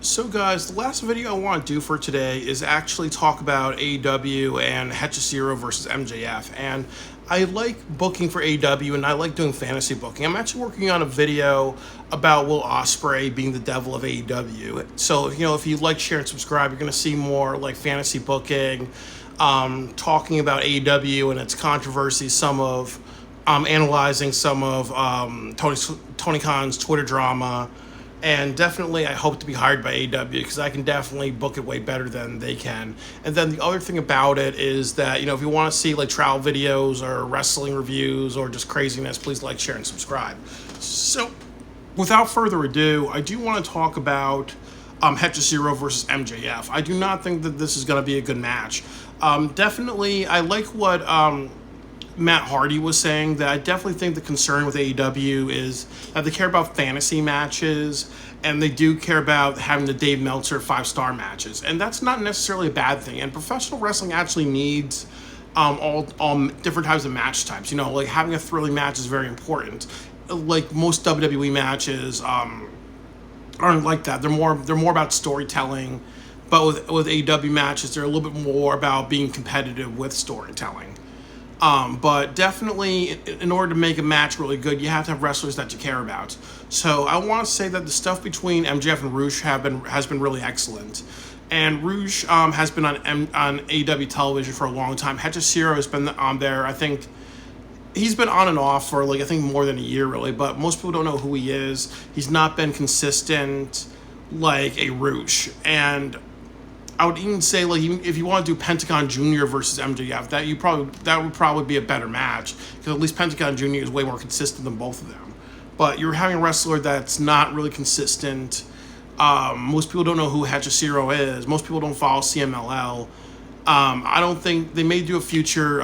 So guys, the last video I want to do for today is actually talk about AEW and HECHICERO versus MJF. And I like booking for AEW and I like doing fantasy booking. I'm actually working on a video about Will Ospreay being the devil of AEW. So, if you like, share, and subscribe, you're going to see more like fantasy booking, talking about AEW and its controversies, analyzing some of Tony Khan's Twitter drama. And definitely, I hope to be hired by AEW because I can definitely book it way better than they can. And then the other thing about it is that, if you want to see like travel videos or wrestling reviews or just craziness, please like, share, and subscribe. So, without further ado, I do want to talk about HECHICERO versus MJF. I do not think that this is going to be a good match. Definitely, I like what Matt Hardy was saying, that I definitely think the concern with AEW is that they care about fantasy matches and they do care about having the Dave Meltzer 5-star matches. And that's not necessarily a bad thing. And professional wrestling actually needs all different types of match types. Like having a thrilling match is very important. Like most WWE matches aren't like that. They're more about storytelling. But with AEW matches, they're a little bit more about being competitive with storytelling. But definitely, in order to make a match really good, you have to have wrestlers that you care about. So I want to say that the stuff between MJF and Roosh has been really excellent. And Roosh has been on AEW television for a long time. HECHICERO has been on there. I think he's been on and off for more than a year, really. But most people don't know who he is. He's not been consistent like a Roosh. And I would even say, if you want to do Pentagon Jr. versus MJF, that would probably be a better match, because at least Pentagon Jr. is way more consistent than both of them. But you're having a wrestler that's not really consistent. Most people don't know who HECHICERO is. Most people don't follow CMLL. I don't think they may do a future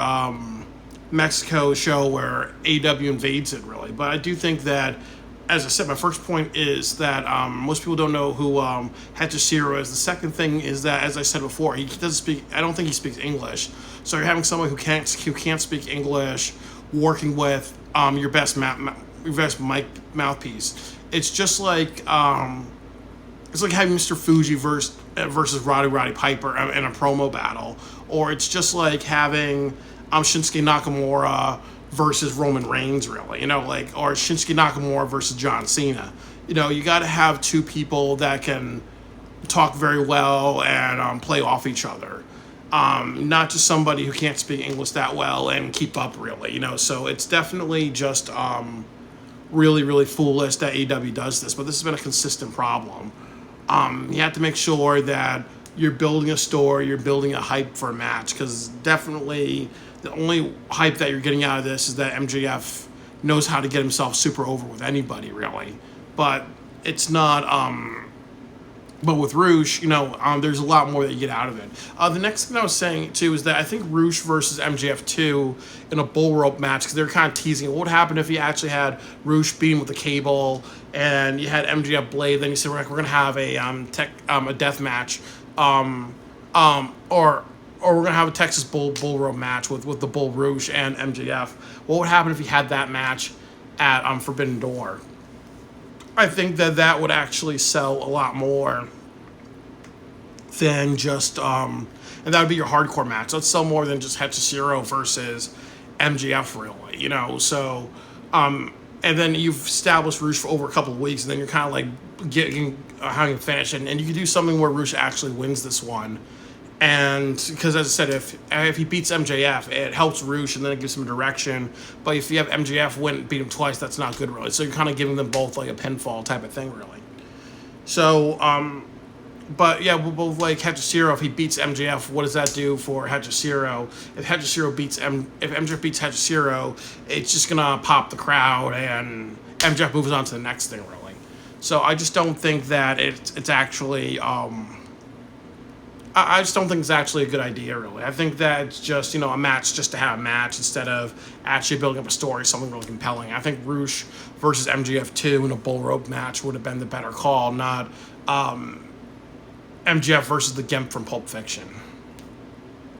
Mexico show where AEW invades it, really. But I do think that, as I said, my first point is that most people don't know who HECHICERO is. The second thing is that, as I said before, he doesn't speak. I don't think he speaks English. So you're having someone who can't speak English working with your best mic mouthpiece. It's just like it's like having Mr. Fuji versus Roddy Piper in a promo battle, or it's just like having Shinsuke Nakamura versus Roman Reigns, really, or Shinsuke Nakamura versus John Cena. You got to have two people that can talk very well and play off each other. Not just somebody who can't speak English that well and keep up, really. So it's definitely just really, really foolish that AEW does this, but this has been a consistent problem. You have to make sure that you're building a story, you're building a hype for a match, because definitely the only hype that you're getting out of this is that MJF knows how to get himself super over with anybody, really. But it's not, but with Roosh, there's a lot more that you get out of it. The next thing I was saying, too, is that I think Roosh versus MJF 2 in a bull rope match, because they're kind of teasing what would happen if you actually had Roosh beat him with a cable and you had MJF blade, then you said, we're going to have a death match, or we're going to have a Texas bull rope match with the Bull Rouge and MJF. What would happen if you had that match at Forbidden Door? I think that would actually sell a lot more than just, and that would be your hardcore match. Let's sell more than just HECHICERO versus MJF, really, So, and then you've established Rouge for over a couple of weeks, and then you're kind of like getting how you finish it. And you could do something where Rouge actually wins this one. And because, as I said, if he beats MJF, it helps Roosh and then it gives him direction. But if you have MJF beat him twice, that's not good, really. So you're kind of giving them both like a pinfall type of thing, really. So, but yeah, both like HECHICERO, if he beats MJF, what does that do for HECHICERO? If MJF beats HECHICERO, it's just gonna pop the crowd, and MJF moves on to the next thing, really. So I just don't think that it's actually. I just don't think it's actually a good idea, really. I think that it's just, a match just to have a match instead of actually building up a story, something really compelling. I think Roosh versus MJF 2 in a bull rope match would have been the better call, not MJF versus the Gimp from Pulp Fiction.